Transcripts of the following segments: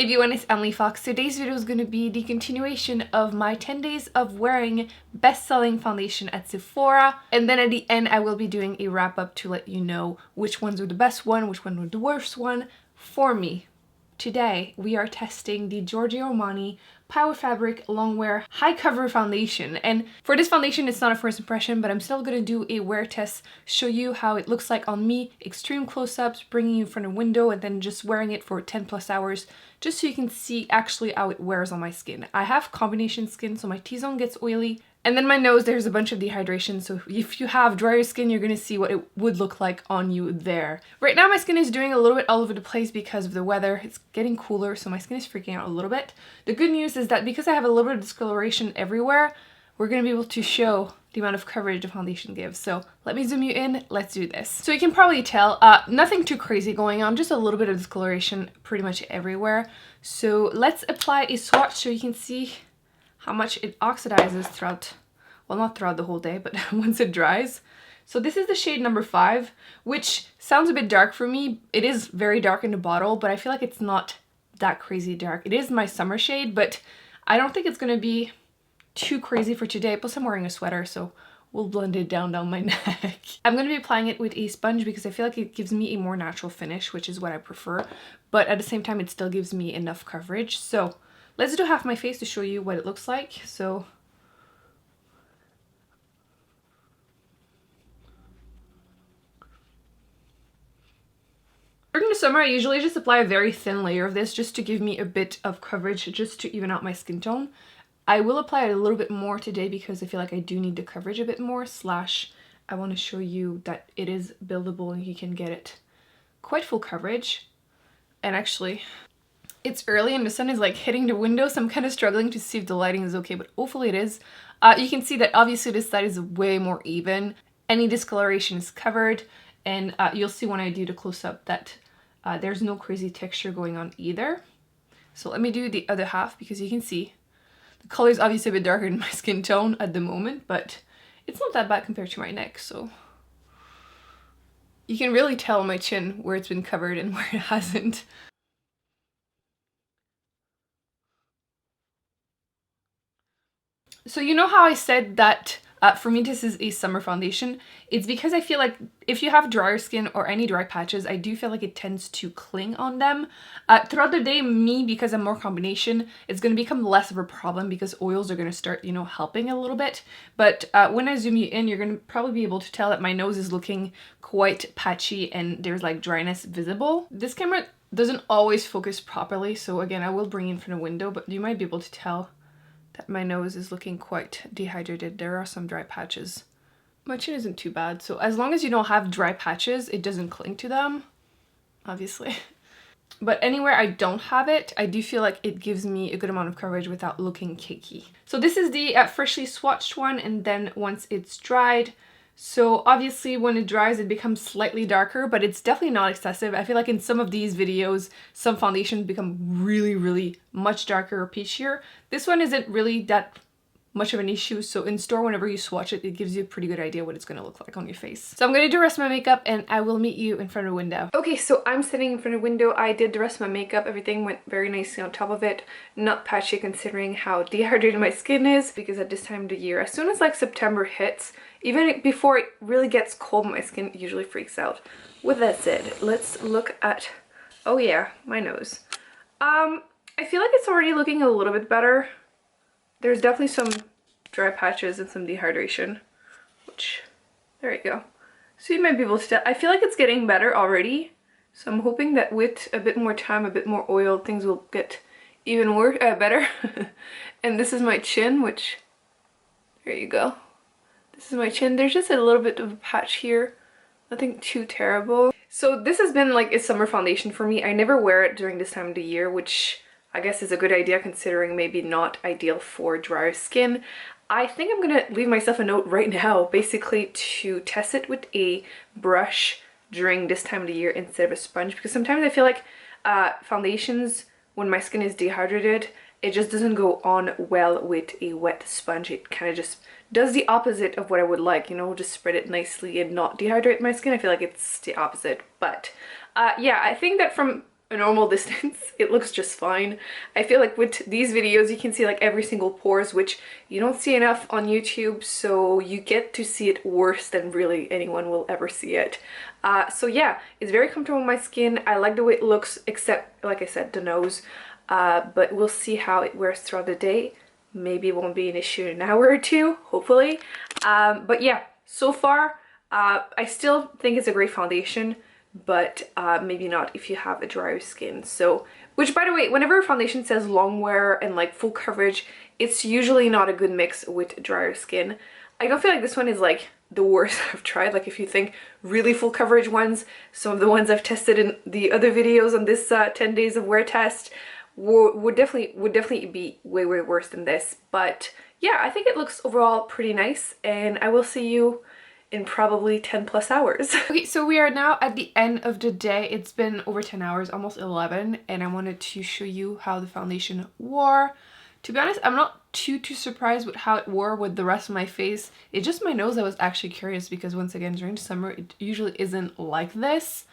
Everyone, it's Emily Fox. Today's video is going to be the continuation of my 10 days of wearing best-selling foundation at Sephora, and then at the end I will be doing a wrap-up to let you know which ones were the best one, which one were the worst one for me. Today we are testing the Giorgio Armani Power Fabric Longwear High Cover Foundation, and for this foundation it's not a first impression, but I'm still going to do a wear test, show you how it looks like on me, extreme close-ups, bringing you in front of a window and then just wearing it for 10 plus hours just so you can see actually how it wears on my skin. I have combination skin, so my T-zone gets oily, and then my nose, there's a bunch of dehydration, so if you have drier skin, you're gonna see what it would look like on you there. Right now my skin is doing a little bit all over the place because of the weather. It's getting cooler, so my skin is freaking out a little bit. The good news is that because I have a little bit of discoloration everywhere, we're gonna be able to show the amount of coverage the foundation gives. So let me zoom you in, let's do this. So you can probably tell, nothing too crazy going on, just a little bit of discoloration pretty much everywhere. So let's apply a swatch so you can see how much it oxidizes throughout, well, not throughout the whole day, but once it dries. So this is the shade number 5, which sounds a bit dark for me. It is very dark in the bottle, but I feel like it's not that crazy dark. It is my summer shade, but I don't think it's gonna be too crazy for today. Plus I'm wearing a sweater, so we'll blend it down my neck. I'm gonna be applying it with a sponge because I feel like it gives me a more natural finish, which is what I prefer, but at the same time it still gives me enough coverage. So let's do half my face to show you what it looks like. So during the summer, I usually just apply a very thin layer of this just to give me a bit of coverage, just to even out my skin tone. I will apply it a little bit more today because I feel like I do need the coverage a bit more, slash I want to show you that it is buildable and you can get it quite full coverage. And actually, it's early and the sun is like hitting the window, so I'm kind of struggling to see if the lighting is okay, but hopefully it is. You can see that obviously this side is way more even. Any discoloration is covered, and you'll see when I do the close-up that there's no crazy texture going on either. So let me do the other half because you can see the color is obviously a bit darker than my skin tone at the moment, but it's not that bad compared to my neck, so you can really tell on my chin where it's been covered and where it hasn't. So you know how I said that for me this is a summer foundation? It's because I feel like if you have drier skin or any dry patches, I do feel like it tends to cling on them. Throughout the day, me, because I'm more combination, it's going to become less of a problem because oils are going to start, you know, helping a little bit. But when I zoom you in, you're going to probably be able to tell that my nose is looking quite patchy and there's like dryness visible. This camera doesn't always focus properly, so again, I will bring in from the window, but you might be able to tell that my nose is looking quite dehydrated. There are some dry patches. My chin isn't too bad, so as long as you don't have dry patches, it doesn't cling to them, obviously. But anywhere I don't have it, I do feel like it gives me a good amount of coverage without looking cakey. So this is the freshly swatched one, and then once it's dried, so obviously when it dries it becomes slightly darker, but it's definitely not excessive. I feel like in some of these videos some foundations become really much darker or peachier. This one isn't really that much of an issue, so in store whenever you swatch it, it gives you a pretty good idea what it's going to look like on your face. So I'm going to do the rest of my makeup and I will meet you in front of the window. Okay, so I'm sitting in front of the window. I did the rest of my makeup. Everything went very nicely on top of it. Not patchy considering how dehydrated my skin is, because at this time of the year, as soon as like September hits, even before it really gets cold, my skin usually freaks out. With that said, let's look at, oh yeah, my nose. I feel like it's already looking a little bit better. There's definitely some dry patches and some dehydration, which, there you go. So you might be able to tell. I feel like it's getting better already. So I'm hoping that with a bit more time, a bit more oil, things will get even more better. And this is my chin, which, there you go. This is my chin. There's just a little bit of a patch here. Nothing too terrible. So this has been like a summer foundation for me. I never wear it during this time of the year, which I guess is a good idea considering maybe not ideal for drier skin. I think I'm gonna leave myself a note right now basically to test it with a brush during this time of the year instead of a sponge, because sometimes I feel like foundations, when my skin is dehydrated, it just doesn't go on well with a wet sponge. It kind of just does the opposite of what I would like, you know, just spread it nicely and not dehydrate my skin. I feel like it's the opposite. But yeah, I think that from a normal distance, it looks just fine. I feel like with these videos you can see like every single pores, which you don't see enough on YouTube, so you get to see it worse than really anyone will ever see it. So yeah, it's very comfortable on my skin. I like the way it looks, except like I said, the nose. But we'll see how it wears throughout the day. Maybe it won't be an issue in an hour or two, hopefully. But yeah, so far I still think it's a great foundation, but maybe not if you have a drier skin. So, which by the way, whenever a foundation says long wear and like full coverage, it's usually not a good mix with drier skin. I don't feel like this one is like the worst I've tried. Like if you think really full coverage ones, some of the ones I've tested in the other videos on this 10 days of wear test would definitely be way worse than this. But yeah, I think it looks overall pretty nice, and I will see you in probably 10 plus hours. Okay, so we are now at the end of the day. It's been over 10 hours, almost 11, and I wanted to show you how the foundation wore. To be honest, I'm not too surprised with how it wore with the rest of my face. It's just my nose I was actually curious, because once again, during summer, it usually isn't like this.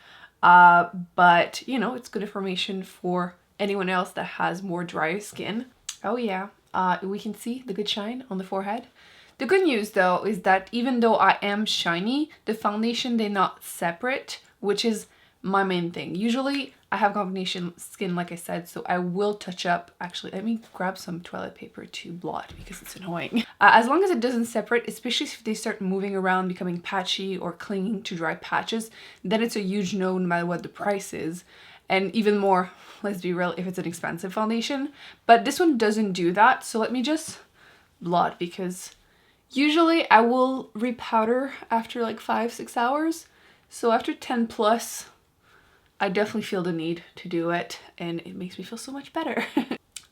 But you know, it's good information for anyone else that has more drier skin. Oh yeah, we can see the good shine on the forehead. The good news though is that even though I am shiny, the foundation did not separate, which is my main thing. Usually I have combination skin, like I said, so I will touch up. Actually, let me grab some toilet paper to blot because it's annoying. As long as it doesn't separate, especially if they start moving around, becoming patchy or clinging to dry patches, then it's a huge no, no matter what the price is. And even more, let's be real, if it's an expensive foundation. But this one doesn't do that, so let me just blot, because usually I will repowder after like 5-6 hours. So after 10 plus, I definitely feel the need to do it, and it makes me feel so much better.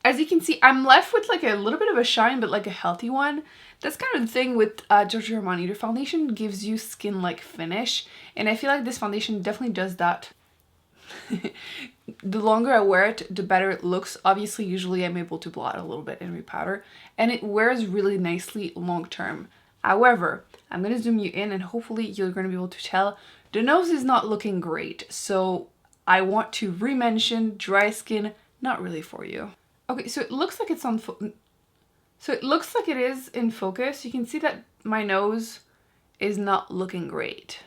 As you can see, I'm left with like a little bit of a shine, but like a healthy one. That's kind of the thing with Giorgio Armani. The foundation gives you skin-like finish, and I feel like this foundation definitely does that. The longer I wear it, the better it looks. Obviously, usually I'm able to blot a little bit and repowder, and it wears really nicely long term. However, I'm going to zoom you in, and hopefully you're going to be able to tell the nose is not looking great. So I want to re-mention dry skin, not really for you. Okay, so it looks like it's on so it looks like it is in focus. You can see that my nose is not looking great.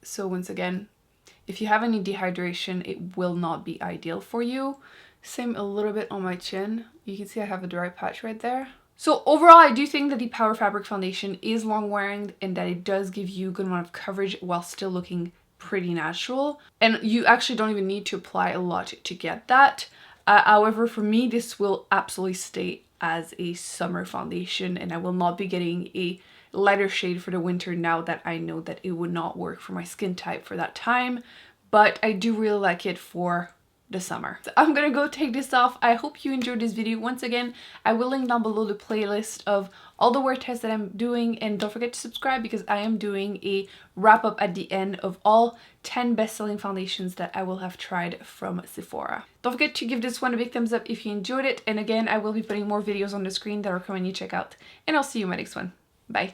So once again, if you have any dehydration, it will not be ideal for you. Same a little bit on my chin. You can see I have a dry patch right there. So overall, I do think that the Power Fabric foundation is long wearing, and that it does give you a good amount of coverage while still looking pretty natural. And you actually don't even need to apply a lot to get that. However, for me, this will absolutely stay as a summer foundation, and I will not be getting a lighter shade for the winter now that I know that it would not work for my skin type for that time. But I do really like it for the summer. So I'm gonna go take this off. I hope you enjoyed this video. Once again, I will link down below the playlist of all the wear tests that I'm doing, and don't forget to subscribe, because I am doing a wrap up at the end of all 10 best-selling foundations that I will have tried from Sephora. Don't forget to give this one a big thumbs up if you enjoyed it, and again, I will be putting more videos on the screen that are coming you check out, and I'll see you in my next one. Bye.